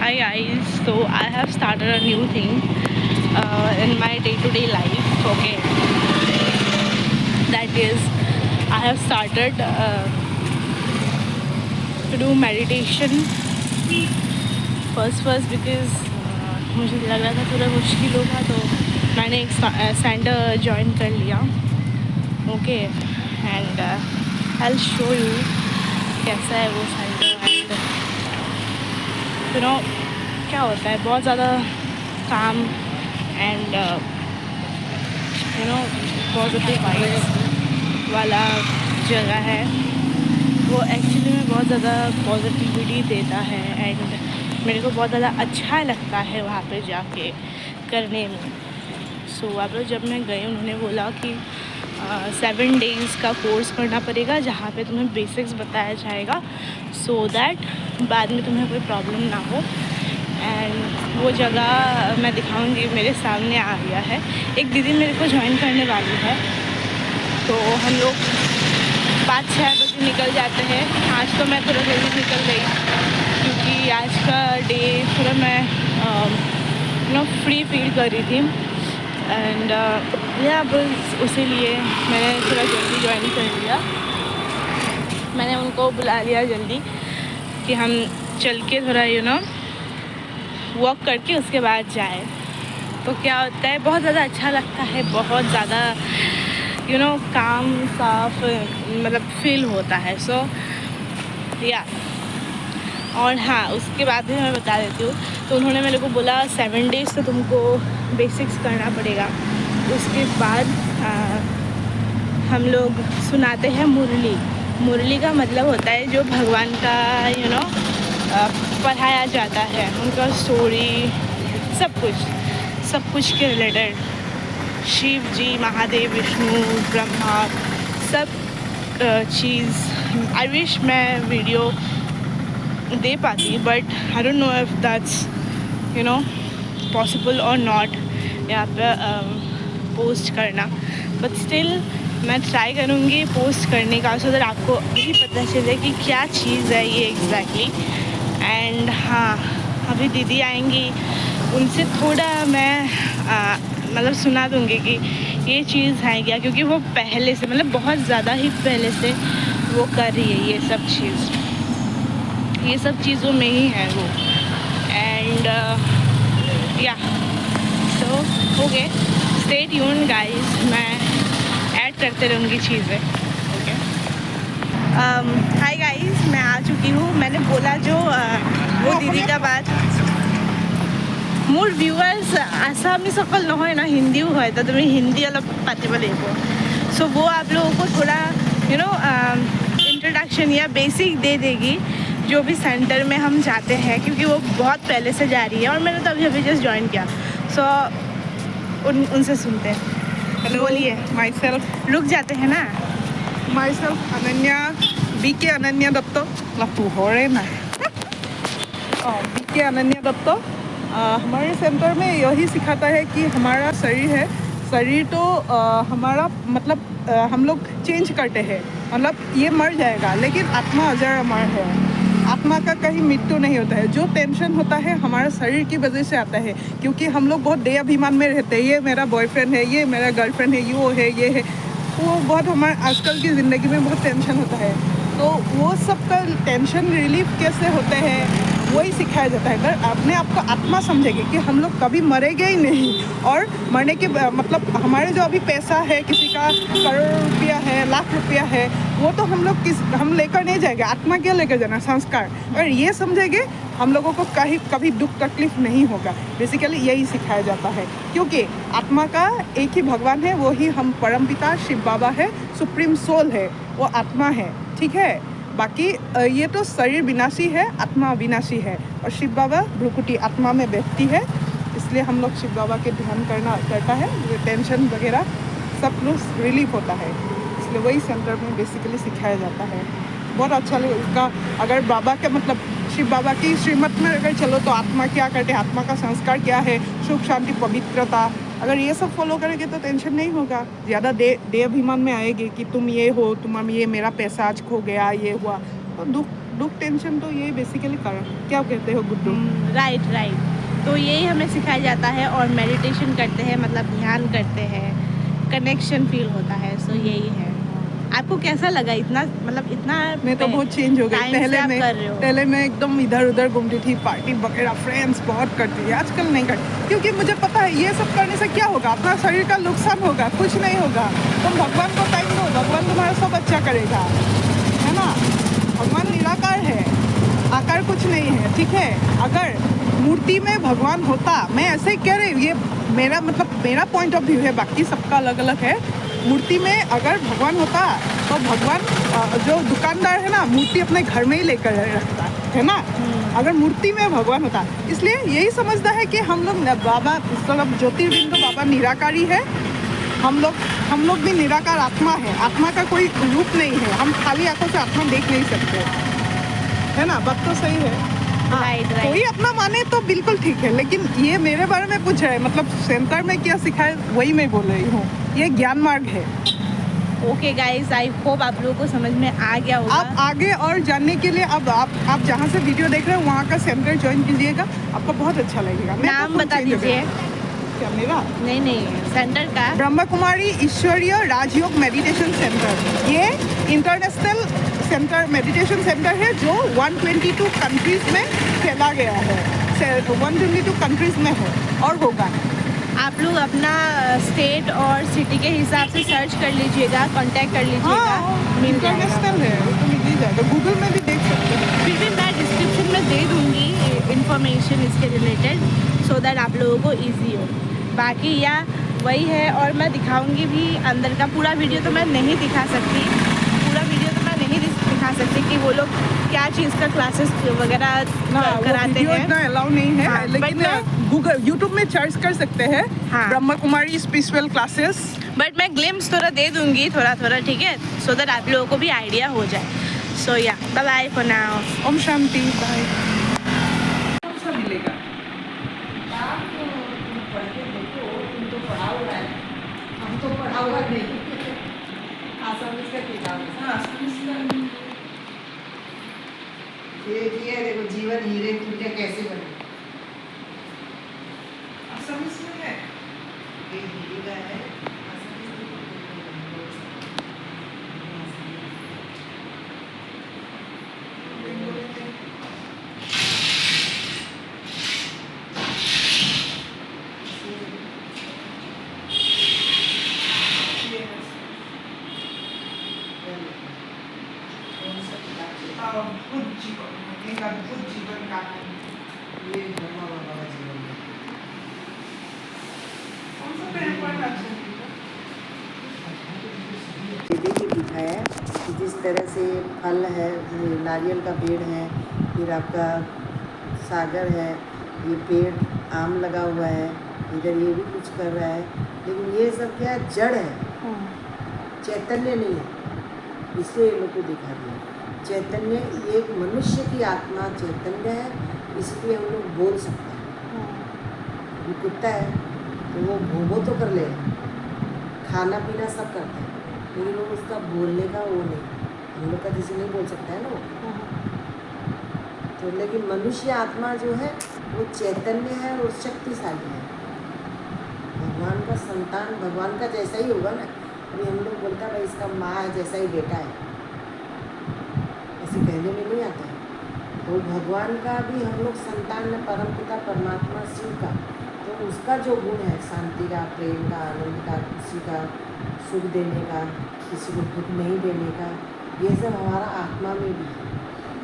Hi guys, so I have started a new thing in my day-to-day life. Okay, that is, I have started to do meditation. First because मुझे लग रहा था थोड़ा मुश्किल होगा, तो मैंने एक सेंटर ज्वाइन कर लिया. Okay, and I will show you कैसा है वो सेंटर. एंड यू नो क्या होता है, बहुत ज़्यादा काम and you know positive vibes वाला जगह है. वो एक्चुअली में बहुत ज़्यादा पॉजिटिविटी देता है एंड मेरे को बहुत ज़्यादा अच्छा लगता है वहाँ पे जाके करने में. सो वहाँ पर जब मैं गई, उन्होंने बोला कि 7 डेज़ का कोर्स करना पड़ेगा जहाँ पे तुम्हें बेसिक्स बताया जाएगा, सो दैट बाद में तुम्हें कोई प्रॉब्लम ना हो. एंड वो जगह मैं दिखाऊंगी, मेरे सामने आ गया है. एक दीदी मेरे को ज्वाइन करने वाली है, तो हम लोग 5-6 बजे निकल जाते हैं. आज तो मैं थोड़ा जल्दी निकल गई क्योंकि आज का डे थोड़ा मैं फ्री फील कर रही थी. एंड या बस उसी लिए मैंने थोड़ा जल्दी ज्वाइन कर लिया. मैंने उनको बुला लिया जल्दी कि हम चल के थोड़ा वॉक करके उसके बाद जाए. तो क्या होता है, बहुत ज़्यादा अच्छा लगता है, बहुत ज़्यादा काम साफ मतलब फील होता है. सो या और हाँ, उसके बाद भी मैं बता देती हूँ. तो उन्होंने मेरे को बोला 7 डेज़ तो तुमको बेसिक्स करना पड़ेगा. उसके बाद हम लोग सुनाते हैं मुरली. मुरली का मतलब होता है जो भगवान का पढ़ाया जाता है, उनका स्टोरी, सब कुछ के रिलेटेड. शिव जी, महादेव, विष्णु, ब्रह्मा, सब चीज़. आई विश मैं वीडियो दे पाती, but I don't know if that's possible और नॉट यहाँ पे पोस्ट करना. बट स्टिल मैं ट्राई करूँगी पोस्ट करने का, सो दैट आपको भी पता चले कि क्या चीज़ है ये एग्जैक्टली. एंड हाँ, अभी दीदी आएंगी, उनसे थोड़ा मैं मतलब सुना दूँगी कि ये चीज़ है क्या, क्योंकि वो पहले से मतलब बहुत ज़्यादा ही पहले से वो कर रही है ये सब चीज़ों में ही है वो. एंड या so okay, stay tuned guys, मैं ऐड करते रहूँगी चीज़ें. ओके, हाय गाइस, मैं आ चुकी हूँ. मैंने बोला जो वो दीदी का बात, मोर व्यूअर्स आसामी सकल নহয় ना, हिंदी হয়, तो तुम्हें हिंदी अलग पाते बोले को. सो वो आप लोगों को थोड़ा इंट्रोडक्शन या बेसिक दे देगी जो भी सेंटर में हम जाते हैं, क्योंकि वो बहुत पहले से जा रही है और मैंने तो अभी जस्ट ज्वाइन किया. सो उनसे सुनते हैं. बोलिए. माई सेल्फ रुक जाते हैं ना. अनन्या, BK अनन्या दत्त. लपू हो रहे ना. BK अनन्या दत्त. हमारे सेंटर में यही सिखाता है कि हमारा शरीर तो हमारा मतलब हम लोग चेंज करते हैं, मतलब ये मर जाएगा, लेकिन आत्मा अजर अमर है. आत्मा का कहीं मृत्यु नहीं होता है. जो टेंशन होता है हमारा शरीर की वजह से आता है, क्योंकि हम लोग बहुत देह अभिमान में रहते हैं. ये मेरा बॉयफ्रेंड है, ये मेरा गर्लफ्रेंड है, ये है. वो बहुत हमारे आजकल की ज़िंदगी में बहुत टेंशन होता है. तो वो सब का टेंशन रिलीफ कैसे होते हैं वही सिखाया जाता है. अगर अपने आप को आत्मा समझेंगे कि हम लोग कभी मरेंगे ही नहीं, और मरने के मतलब हमारे जो अभी पैसा है, किसी का करोड़ रुपया है, लाख रुपया है, वो तो हम लेकर नहीं जाएंगे. आत्मा क्या लेकर जाना, संस्कार. और ये समझेंगे हम लोगों को कभी दुख तकलीफ नहीं होगा. बेसिकली यही सिखाया जाता है, क्योंकि आत्मा का एक ही भगवान है, वो ही हम परमपिता शिव बाबा है, सुप्रीम सोल है, वो आत्मा है. ठीक है, बाकी ये तो शरीर विनाशी है, आत्मा अविनाशी है. और शिव बाबा भ्रुकुटी आत्मा में बैठती है, इसलिए हम लोग शिव बाबा के ध्यान करता है. टेंशन वगैरह सब कुछ रिलीफ होता है, इसलिए वही सेंटर में बेसिकली सिखाया जाता है. बहुत अच्छा लगे उसका. अगर बाबा के मतलब शिव बाबा की श्रीमत में अगर चलो तो आत्मा क्या करते हैं, आत्मा का संस्कार क्या है, सुख शांति पवित्रता, अगर ये सब फॉलो करेंगे तो टेंशन नहीं होगा. ज़्यादा देह अभिमान में आएगी कि तुम ये हो, ये मेरा पैसा आज खो गया, ये हुआ, तो दुख टेंशन तो ये बेसिकली कारण, क्या कहते हो गुड्डू? Right right. तो यही हमें सिखाया जाता है और मेडिटेशन करते हैं, मतलब ध्यान करते हैं, कनेक्शन फील होता है। सो यही है। आपको कैसा लगा इतना, मतलब इतना मैं तो बहुत चेंज हो गई। time से आप कर रहे हो? पहले मैं एकदम इधर उधर घूमती थी, पार्टी वगैरह फ्रेंड्स बहुत करती थी। आजकल नहीं करती, क्योंकि मुझे पता है ये सब करने से क्या होगा, अपना शरीर का नुकसान होगा, कुछ नहीं होगा। तुम भगवान को टाइम दो, भगवान तुम्हारा सब अच्छा करेगा, है ना। भगवान निराकार है, आकार कुछ नहीं है, ठीक है। अगर मूर्ति में भगवान होता, मैं ऐसे ही कह रही हूँ, ये मेरा मतलब मेरा पॉइंट ऑफ व्यू है, बाकी सबका अलग अलग है। मूर्ति में अगर भगवान होता तो भगवान जो दुकानदार है ना, मूर्ति अपने घर में ही लेकर रखता है ना। अगर मूर्ति में भगवान होता, इसलिए यही समझता है कि हम लोग बाबा, मतलब ज्योतिर्लिंग तो बाबा निराकारी है, हम लोग भी निराकार आत्मा है। आत्मा का कोई रूप नहीं है, हम खाली आंखों से आत्मा देख नहीं सकते, है ना। बात तो सही है। Right right. कोई अपना माने तो बिल्कुल ठीक है, लेकिन ये मेरे बारे में पूछ रहा है, मतलब सेंटर में क्या सिखाए वही मैं बोल रही हूँ। ये ज्ञान मार्ग है। ओके गाइस, आई होप आप लोगों को समझ में आ गया होगा। आप आगे और जानने के लिए अब आप जहाँ से वीडियो देख रहे हो वहाँ का सेंटर ज्वाइन कीजिएगा, आपको बहुत अच्छा लगेगा। नाम बता दीजिए। क्या मेरा? नहीं, सेंटर का ब्रह्मा कुमारी ईश्वरीय राजयोग मेडिटेशन सेंटर। ये इंटरनेशनल सेंटर, मेडिटेशन सेंटर है, जो 122 कंट्रीज में फैला गया है। 122 कंट्रीज में है और होगा। आप लोग अपना स्टेट और सिटी के हिसाब से सर्च कर लीजिएगा, कांटेक्ट कर लीजिएगा, मिल जाएगा। इंटरनेशनल है, वो तो मिल ही जाएगा, गूगल में भी देख सकते हैं। फिर भी मैं डिस्क्रिप्शन में दे दूँगी इंफॉर्मेशन इसके रिलेटेड, सो दैट आप लोगों को ईजी हो। बाकी या वही है, और मैं दिखाऊंगी भी अंदर का। पूरा वीडियो तो मैं नहीं दिखा सकती, कि वो लोग क्या चीज़ का क्लासेस वगैरह कराते हैं। इतना अलाउ नहीं है, हाँ, लेकिन गूगल यूट्यूब में सर्च कर सकते हैं। हाँ। Brahma Kumari spiritual classes. But मैं ग्लिम्स थोड़ा दे दूंगी, थोड़ा, ठीक है, सो दैट आप लोगों को भी आइडिया हो जाए। सो या bye bye for now. Om Shanti, bye. कौन सा मिलेगा? तुम तो पढ़ा हुआ है, हम तो पढ़ा हुआ नहीं। आसामीज का किताब है। हाँ, आसामीज का। ये देखो, जीवन हीरे टूटे कैसे बने। आसामीज में है। ये हीरे का है। अद्भुत जीवन का है। ये ब्रह्मा बाबा का जीवन है। कौन सा पेन पॉइंट अच्छा ये भी दिखाया है कि जिस तरह से फल है, नारियल का पेड़ है, फिर आपका सागर है, ये पेड़ आम लगा हुआ है, इधर ये भी कुछ कर रहा है, लेकिन ये सब क्या है, जड़ है, चैतन्य नहीं है। इसलिए ये लोग को दिखा दिया चैतन्य, एक मनुष्य की आत्मा चैतन्य है, इसलिए हम लोग बोल सकते हैं। ये कुत्ता है तो वो भोगो तो कर ले, खाना पीना सब करता है, लेकिन वो उसका बोलने का वो नहीं, हम लोग का जैसे नहीं बोल सकता है ना वो। तो लेकिन मनुष्य आत्मा जो है वो चैतन्य है और शक्तिशाली है, भगवान का संतान, भगवान का जैसा ही होगा ना। अभी हम लोग बोलता है भाई इसका माँ है जैसा ही बेटा है, ऐसे कहने में नहीं आता है। तो भगवान का भी हम लोग संतान है, परमपिता परमात्मा शिव का, तो उसका जो गुण है शांति का, प्रेम का, आनंद का, खुशी का, सुख देने का, किसी को दुख नहीं देने का, ये सब हमारा आत्मा में भी है।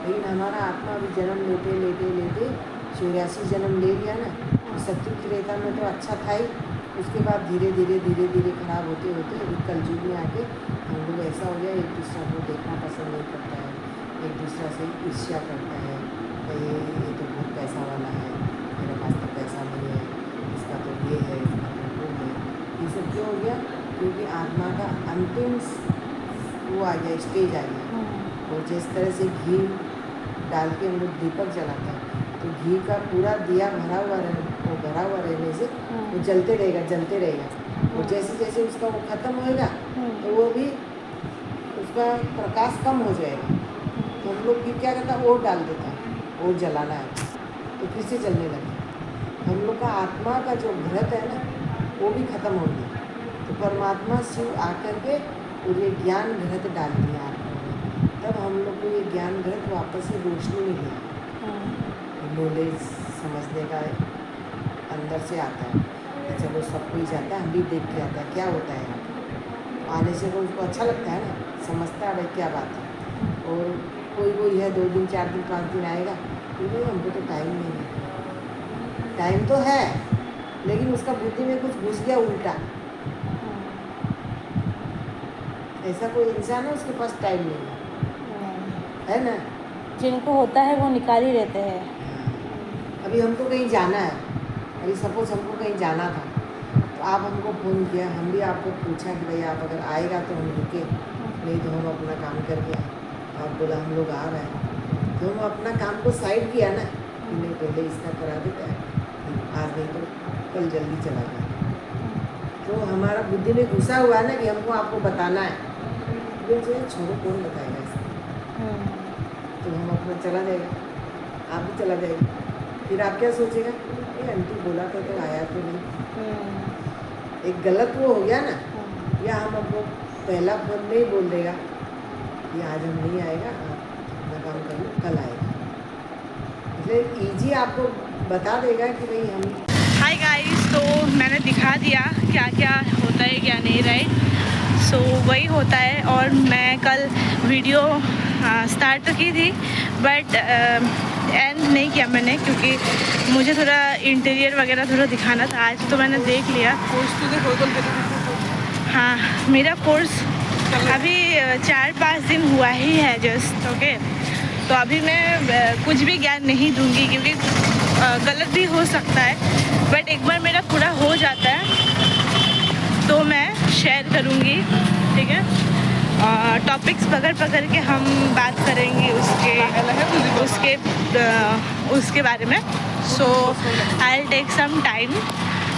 लेकिन हमारा आत्मा भी जन्म लेते लेते लेते 84 जन्म ले लिया ना, तो सत्युग त्रेता में तो अच्छा था ही, उसके बाद धीरे धीरे खराब होते होते अभी कलयुग में आके हम लोग ऐसा हो गया, एक दूसरा को देखना पसंद नहीं करता है, एक दूसरा से ईर्ष्या करता है, ये तो बहुत पैसा वाला है, मेरे पास तो पैसा नहीं है, इसका तो ये है, इसका तो वो है। ये सब क्यों हो गया? क्योंकि आत्मा का अंतिम वो आ गया, स्टेज आ गया। और जिस तरह से घी डाल के हम लोग दीपक जलाते हैं, तो घी का पूरा दिया भरा हुआ रहने से वो जलते रहेगा, और जैसे जैसे उसका वो ख़त्म होएगा तो वो भी उसका प्रकाश कम हो जाएगा। तो हम लोग भी क्या करता है, और डाल देता है, और जलाना है तो फिर से जलने लगे। हम लोग का आत्मा का जो घृत है ना, वो भी खत्म हो गया। तो परमात्मा शिव आकर के और ये ज्ञान घृत डाल दिया आत्मा में, तब हम लोग को ये ज्ञान घृत वापस से रोशनी मिली, नॉलेज समझने का अंदर से आता है। अच्छा वो सब कोई जाता है, हम भी देख के आता है क्या होता है यहाँ पे। आने से तो उसको अच्छा लगता है ना, समझता है भाई क्या बात है। और कोई है 2 दिन 4 दिन 5 दिन आएगा, क्योंकि हमको तो टाइम नहीं है। टाइम तो है लेकिन उसका बुद्धि में कुछ घुस गया उल्टा। ऐसा कोई इंसान है उसके पास टाइम नहीं है ना। जिनको होता है वो निकाल ही लेते हैं। अभी हमको कहीं जाना है, अभी सपोज हमको कहीं जाना था, तो आप हमको फ़ोन किया, हम भी आपको पूछा कि भाई आप अगर आएगा तो हम रुके, नहीं तो हम अपना काम करके आए। आप बोला हम लोग आ रहे हैं, तो हम अपना काम को साइड किया ना, कि नहीं पहले इसका करा देता है, आज नहीं तो कल जल्दी चला जाए। तो हमारा बुद्धि में घुसा हुआ है ना कि हमको आपको बताना है, ये जो छोड़ो कौन बताएगा इसको, तो हम अपना चला जाएगा, आप भी चला जाएगा। फिर आप क्या सोचेगा, ये आंटी बोला था तो आया तो नहीं। एक गलत वो हो गया ना। या हम हमको पहला फोन में ही बोल देगा कि आज हम नहीं आएगा, अपना काम कर लो, कल आएगा। इसलिए ईजी आपको बता देगा कि भाई हम। हाय गाइस, तो मैंने दिखा दिया क्या क्या होता है क्या नहीं, राइट। सो वही होता है। और मैं कल वीडियो स्टार्ट तो की थी बट एंड नहीं किया मैंने, क्योंकि मुझे थोड़ा इंटीरियर वगैरह थोड़ा दिखाना था। आज तो मैंने देख लिया। हाँ, मेरा कोर्स अभी 4-5 दिन हुआ ही है जस्ट, ओके। तो अभी मैं कुछ भी ज्ञान नहीं दूंगी क्योंकि गलत भी हो सकता है, बट एक बार मेरा पूरा हो जाता है तो मैं शेयर करूंगी, ठीक है। टॉपिक्स पकड़ के हम बात करेंगे उसके बारे में। So I will take some time.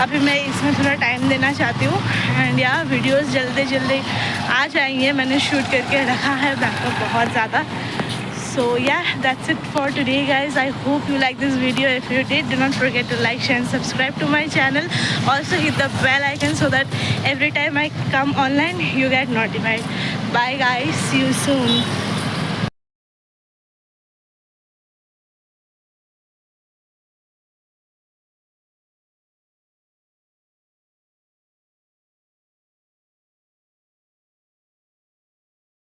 अभी मैं इसमें थोड़ा टाइम देना चाहती हूँ एंड या वीडियोस जल्दी आ जाएंगे। मैंने शूट करके रखा है बैकअप बहुत ज़्यादा। So yeah, that's it for today guys. I hope you like this video. If you did, do not forget to like, share and subscribe to my channel. Also hit the bell icon so that every time I come online you get notified. Bye guys, see you soon.